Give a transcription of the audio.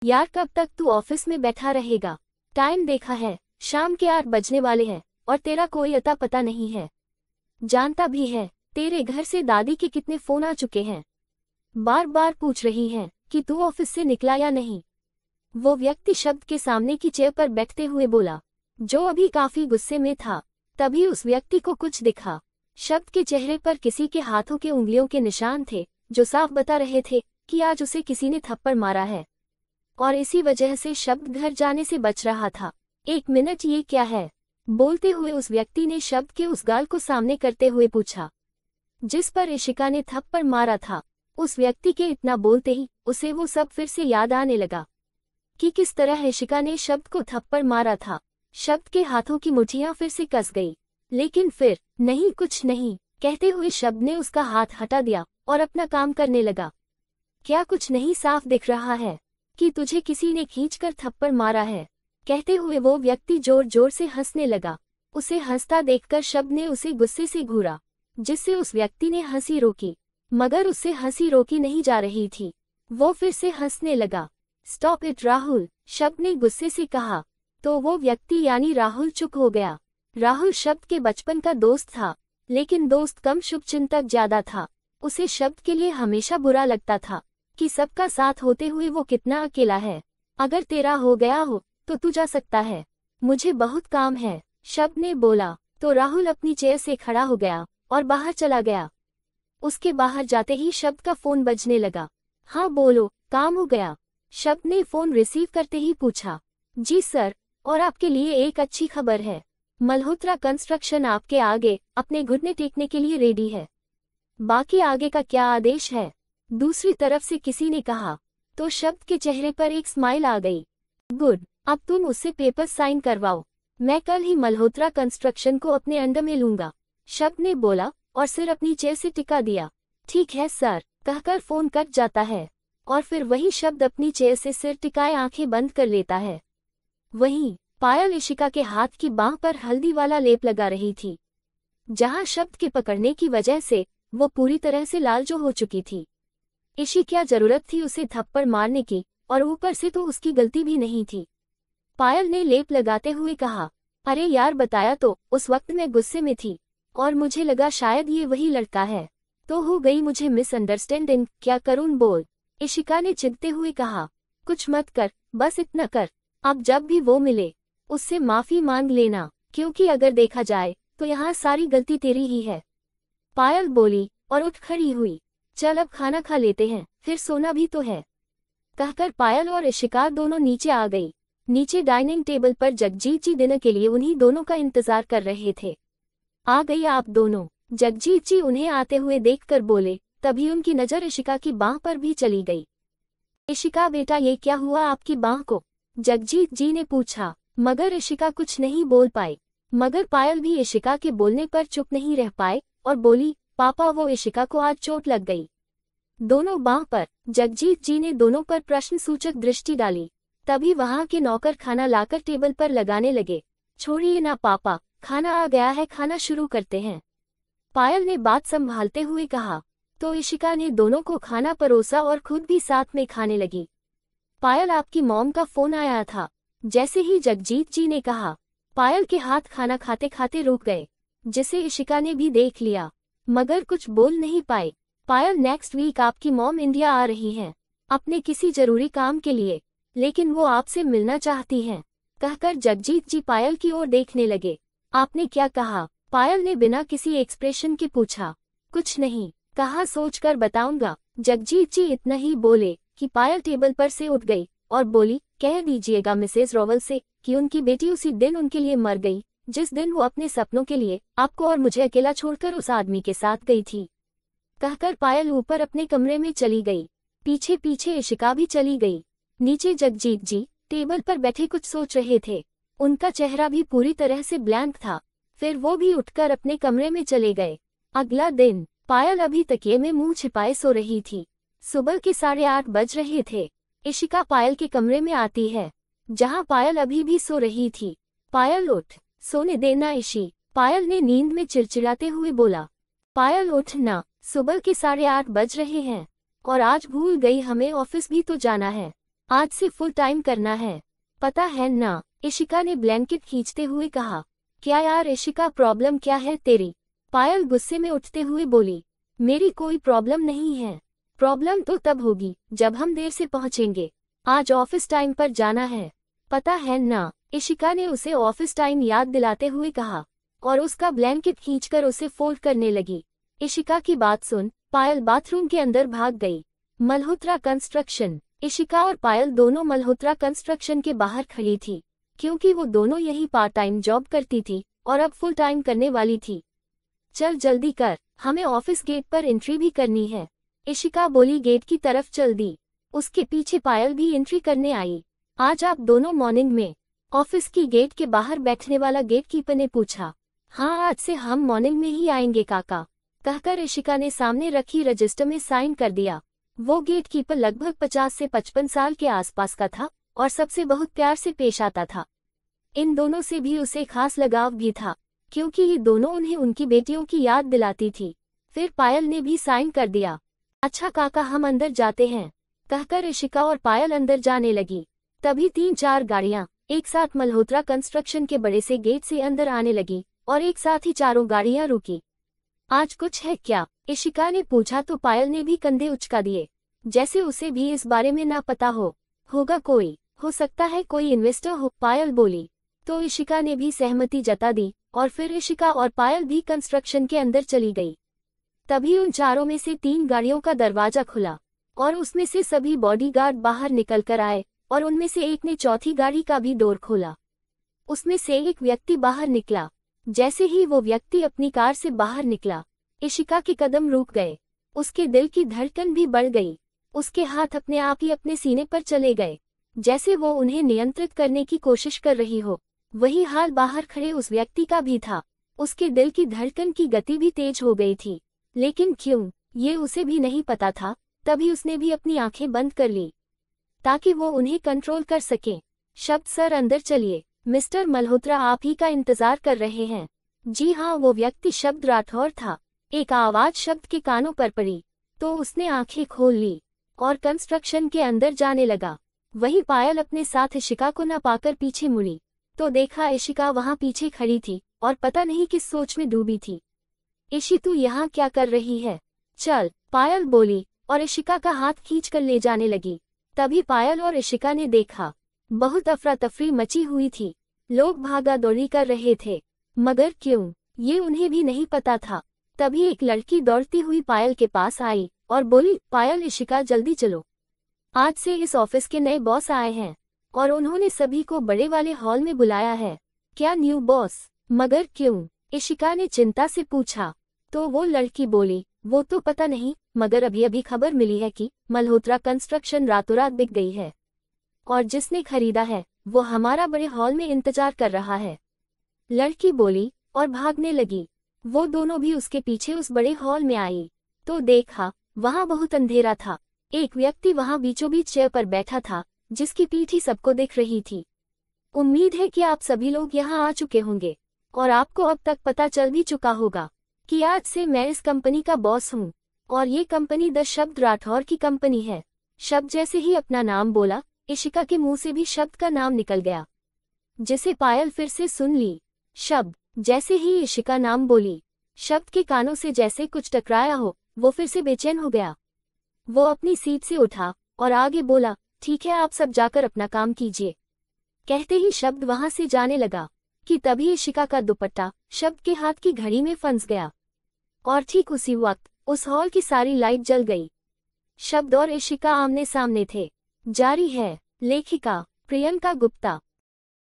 यार कब तक तू ऑफिस में बैठा रहेगा? टाइम देखा है, शाम के 8 बजने वाले हैं और तेरा कोई अता पता नहीं है। जानता भी है तेरे घर से दादी के कितने फोन आ चुके हैं, बार बार पूछ रही हैं कि तू ऑफिस से निकला या नहीं। वो व्यक्ति शब्द के सामने की चेयर पर बैठते हुए बोला, जो अभी काफी गुस्से में था। तभी उस व्यक्ति को कुछ दिखा। शब्द के चेहरे पर किसी के हाथों के उंगलियों के निशान थे जो साफ बता रहे थे कि आज उसे किसी ने थप्पड़ मारा है और इसी वजह से शब्द घर जाने से बच रहा था। 1 मिनट, ये क्या है? बोलते हुए उस व्यक्ति ने शब्द के उस गाल को सामने करते हुए पूछा जिस पर इशिका ने थप्पड़ मारा था। उस व्यक्ति के इतना बोलते ही उसे वो सब फिर से याद आने लगा कि किस तरह इशिका ने शब्द को थप्पड़ मारा था। शब्द के हाथों की मुठ्ठियां फिर से कस गई, लेकिन फिर नहीं, कुछ नहीं कहते हुए शब्द ने उसका हाथ हटा दिया और अपना काम करने लगा। क्या कुछ नहीं साफ दिख रहा है कि तुझे किसी ने खींचकर थप्पड़ मारा है? कहते हुए वो व्यक्ति जोर जोर से हंसने लगा। उसे हंसता देखकर शब्द ने उसे गुस्से से घूरा, जिससे उस व्यक्ति ने हंसी रोकी, मगर उससे हंसी रोकी नहीं जा रही थी। वो फिर से हंसने लगा। स्टॉप इट राहुल, शब्द ने गुस्से से कहा। तो वो व्यक्ति यानी राहुल चुप हो गया। राहुल शब्द के बचपन का दोस्त था, लेकिन दोस्त कम शुभचिंतक ज्यादा था। उसे शब्द के लिए हमेशा बुरा लगता था कि सबका साथ होते हुए वो कितना अकेला है। अगर तेरा हो गया हो तो तू जा सकता है, मुझे बहुत काम है, शब्द ने बोला। तो राहुल अपनी चेयर से खड़ा हो गया और बाहर चला गया। उसके बाहर जाते ही शब्द का फोन बजने लगा। हाँ बोलो, काम हो गया? शब्द ने फोन रिसीव करते ही पूछा। जी सर, और आपके लिए एक अच्छी खबर है। मल्होत्रा कंस्ट्रक्शन आपके आगे अपने घुटने टेकने के लिए रेडी है। बाकी आगे का क्या आदेश है? दूसरी तरफ से किसी ने कहा। तो शब्द के चेहरे पर एक स्माइल आ गई। गुड, अब तुम उससे पेपर साइन करवाओ, मैं कल ही मल्होत्रा कंस्ट्रक्शन को अपने अंडर में लूंगा, शब्द ने बोला और सिर अपनी चेयर से टिका दिया। ठीक है सर, कहकर फोन कट जाता है और फिर वही शब्द अपनी चेयर से सिर टिकाए आंखें बंद कर लेता है। वहीं पायल इशिका के हाथ की बांह पर हल्दी वाला लेप लगा रही थी, जहां शब्द के पकड़ने की वजह से वो पूरी तरह से लालजो हो चुकी थी। इशी, क्या जरूरत थी उसे थप्पड़ मारने की, और ऊपर से तो उसकी गलती भी नहीं थी। पायल ने लेप लगाते हुए कहा। अरे यार बताया तो, उस वक्त मैं गुस्से में थी और मुझे लगा शायद ये वही लड़का है, तो हो गई मुझे मिसअंडरस्टैंडिंग। क्या करूं बोल, इशिका ने चिढ़ते हुए कहा। कुछ मत कर, बस इतना कर, अब जब भी वो मिले उससे माफी मांग लेना, क्योंकि अगर देखा जाए तो यहाँ सारी गलती तेरी ही है। पायल बोली और उठ खड़ी हुई। चल अब खाना खा लेते हैं, फिर सोना भी तो है, कहकर पायल और इशिका दोनों नीचे आ गई। नीचे डाइनिंग टेबल पर जगजीत जी डिनर के लिए उन्हीं दोनों का इंतजार कर रहे थे। आ गई आप दोनों, जगजीत जी उन्हें आते हुए देखकर बोले। तभी उनकी नजर इशिका की बांह पर भी चली गई। इशिका बेटा, ये क्या हुआ आपकी बांह को? जगजीत जी ने पूछा, मगर इशिका कुछ नहीं बोल पाई। मगर पायल भी इशिका के बोलने पर चुप नहीं रह पाए और बोली, पापा वो इशिका को आज चोट लग गई दोनों बांह पर। जगजीत जी ने दोनों पर प्रश्न सूचक दृष्टि डाली। तभी वहां के नौकर खाना लाकर टेबल पर लगाने लगे। छोड़िए ना पापा, खाना आ गया है, खाना शुरू करते हैं, पायल ने बात संभालते हुए कहा। तो इशिका ने दोनों को खाना परोसा और खुद भी साथ में खाने लगी। पायल, आपकी मॉम का फोन आया था, जैसे ही जगजीत जी ने कहा। पायल के हाथ खाना खाते खाते रुक गए, जिसे इशिका ने भी देख लिया, मगर कुछ बोल नहीं पाए। पायल, नेक्स्ट वीक आपकी मॉम इंडिया आ रही हैं अपने किसी जरूरी काम के लिए, लेकिन वो आपसे मिलना चाहती हैं, कहकर जगजीत जी पायल की ओर देखने लगे। आपने क्या कहा? पायल ने बिना किसी एक्सप्रेशन के पूछा। कुछ नहीं कहा, सोचकर बताऊंगा, जगजीत जी इतना ही बोले कि पायल टेबल पर से उठ गई और बोली, कह दीजिएगा मिसेज रोवल से कि उनकी बेटी उसी दिन उनके लिए मर गई जिस दिन वो अपने सपनों के लिए आपको और मुझे अकेला छोड़कर उस आदमी के साथ गई थी, कहकर पायल ऊपर अपने कमरे में चली गई। पीछे पीछे इशिका भी चली गई। नीचे जगजीत जी टेबल पर बैठे कुछ सोच रहे थे। उनका चेहरा भी पूरी तरह से ब्लैंक था। फिर वो भी उठकर अपने कमरे में चले गए। अगला दिन पायल अभी तकिए में मुंह छिपाए सो रही थी। सुबह के 8:30 बज रहे थे। इशिका पायल के कमरे में आती है, जहां पायल अभी भी सो रही थी। पायल उठ, सोने देना इशी, पायल ने नींद में चिड़चिड़ाते हुए बोला। पायल उठ ना, सुबह के 8:30 बज रहे हैं और आज भूल गई, हमें ऑफिस भी तो जाना है। आज से फुल टाइम करना है, पता है ना? इशिका ने ब्लैंकेट खींचते हुए कहा। क्या यार इशिका, प्रॉब्लम क्या है तेरी? पायल गुस्से में उठते हुए बोली। मेरी कोई प्रॉब्लम नहीं है। प्रॉब्लम तो तब होगी जब हम देर से पहुंचेंगे। आज ऑफिस टाइम पर जाना है, पता है ना? इशिका ने उसे ऑफिस टाइम याद दिलाते हुए कहा और उसका ब्लैंकेट खींचकर उसे फोल्ड करने लगी। इशिका की बात सुन पायल बाथरूम के अंदर भाग गई। मल्होत्रा कंस्ट्रक्शन। इशिका और पायल दोनों मल्होत्रा कंस्ट्रक्शन के बाहर खड़ी थी, क्योंकि वो दोनों यही पार्ट टाइम जॉब करती थी और अब फुल टाइम करने वाली थी। चल जल्दी कर, हमें ऑफिस गेट पर एंट्री भी करनी है, इशिका बोली। गेट की तरफ चल दी। उसके पीछे पायल भी एंट्री करने आई। आज आप दोनों मॉर्निंग में ऑफिस की गेट के बाहर बैठने वाला गेटकीपर ने पूछा। हाँ, आज से हम मॉर्निंग में ही आएंगे काका, कहकर इशिका ने सामने रखी रजिस्टर में साइन कर दिया। वो गेटकीपर लगभग 50 से 55 साल के आसपास का था और सबसे बहुत प्यार से पेश आता था। इन दोनों से भी उसे खास लगाव भी था, क्योंकि ये दोनों उन्हें उनकी बेटियों की याद दिलाती थी। फिर पायल ने भी साइन कर दिया। अच्छा काका, हम अंदर जाते हैं, कहकर इशिका और पायल अंदर जाने लगी। तभी 3-4 गाड़ियां एक साथ मल्होत्रा कंस्ट्रक्शन के बड़े से गेट से अंदर आने लगी और एक साथ ही चारों गाड़ियां रुकी। आज कुछ है क्या? इशिका ने पूछा तो पायल ने भी कंधे उचका दिए, जैसे उसे भी इस बारे में ना पता हो। होगा कोई, हो सकता है कोई इन्वेस्टर हो, पायल बोली। तो इशिका ने भी सहमति जता दी और फिर इशिका और पायल भी कंस्ट्रक्शन के अंदर चली गई। तभी उन चारों में से 3 गाड़ियों का दरवाजा खुला और उसमें से सभी बॉडीगार्ड बाहर निकल कर आए और उनमें से एक ने चौथी गाड़ी का भी डोर खोला। उसमें से एक व्यक्ति बाहर निकला। जैसे ही वो व्यक्ति अपनी कार से बाहर निकला, इशिका के कदम रुक गए। उसके दिल की धड़कन भी बढ़ गई। उसके हाथ अपने आप ही अपने सीने पर चले गए, जैसे वो उन्हें नियंत्रित करने की कोशिश कर रही हो। वही हाल बाहर खड़े उस व्यक्ति का भी था। उसके दिल की धड़कन की गति भी तेज हो गई थी, लेकिन क्यों, ये उसे भी नहीं पता था। तभी उसने भी अपनी आंखें बंद कर ली ताकि वो उन्हें कंट्रोल कर सके। शब्द सर अंदर चलिए, मिस्टर मल्होत्रा आप ही का इंतजार कर रहे हैं। जी हाँ, वो व्यक्ति शब्द राठौर था। एक आवाज शब्द के कानों पर पड़ी तो उसने आंखें खोल ली और कंस्ट्रक्शन के अंदर जाने लगा। वहीं पायल अपने साथ इशिका को न पाकर पीछे मुड़ी तो देखा इशिका वहां पीछे खड़ी थी और पता नहीं किस सोच में डूबी थी। इशी, तू यहाँ क्या कर रही है? चल, पायल बोली और इशिका का हाथ खींच कर ले जाने लगी। तभी पायल और इशिका ने देखा, बहुत अफरा तफरी मची हुई थी। लोग भागा दौड़ी कर रहे थे, मगर क्यों, ये उन्हें भी नहीं पता था। तभी एक लड़की दौड़ती हुई पायल के पास आई और बोली, पायल, इशिका जल्दी चलो, आज से इस ऑफिस के नए बॉस आए हैं और उन्होंने सभी को बड़े वाले हॉल में बुलाया है। क्या न्यू बॉस? मगर क्यों, इशिका ने चिंता से पूछा। तो वो लड़की बोली, वो तो पता नहीं, मगर अभी अभी खबर मिली है कि मल्होत्रा कंस्ट्रक्शन रातों रात बिक गई है और जिसने खरीदा है वो हमारा बड़े हॉल में इंतजार कर रहा है। लड़की बोली और भागने लगी। वो दोनों भी उसके पीछे उस बड़े हॉल में आई तो देखा वहां बहुत अंधेरा था। एक व्यक्ति वहां बीचों बीच चेयर पर बैठा था, जिसकी पीठ ही सबको दिख रही थी। उम्मीद है कि आप सभी लोग यहाँ आ चुके होंगे और आपको अब तक पता चल भी चुका होगा कि आज से मैं इस कंपनी का बॉस हूँ और ये कंपनी द शब्द राठौर की कंपनी है। शब्द जैसे ही अपना नाम बोला, इशिका के मुंह से भी शब्द का नाम निकल गया, जिसे पायल फिर से सुन ली। शब्द। जैसे ही इशिका नाम बोली, शब्द के कानों से जैसे कुछ टकराया हो, वो फिर से बेचैन हो गया। वो अपनी सीट से उठा और आगे बोला, ठीक है, आप सब जाकर अपना काम कीजिए। कहते ही शब्द वहां से जाने लगा कि तभी इशिका का दुपट्टा शब्द के हाथ की घड़ी में फंस गया और ठीक उसी वक्त उस हॉल की सारी लाइट जल गई। शब्द और इशिका आमने सामने थे। जारी है। लेखिका प्रियंका गुप्ता।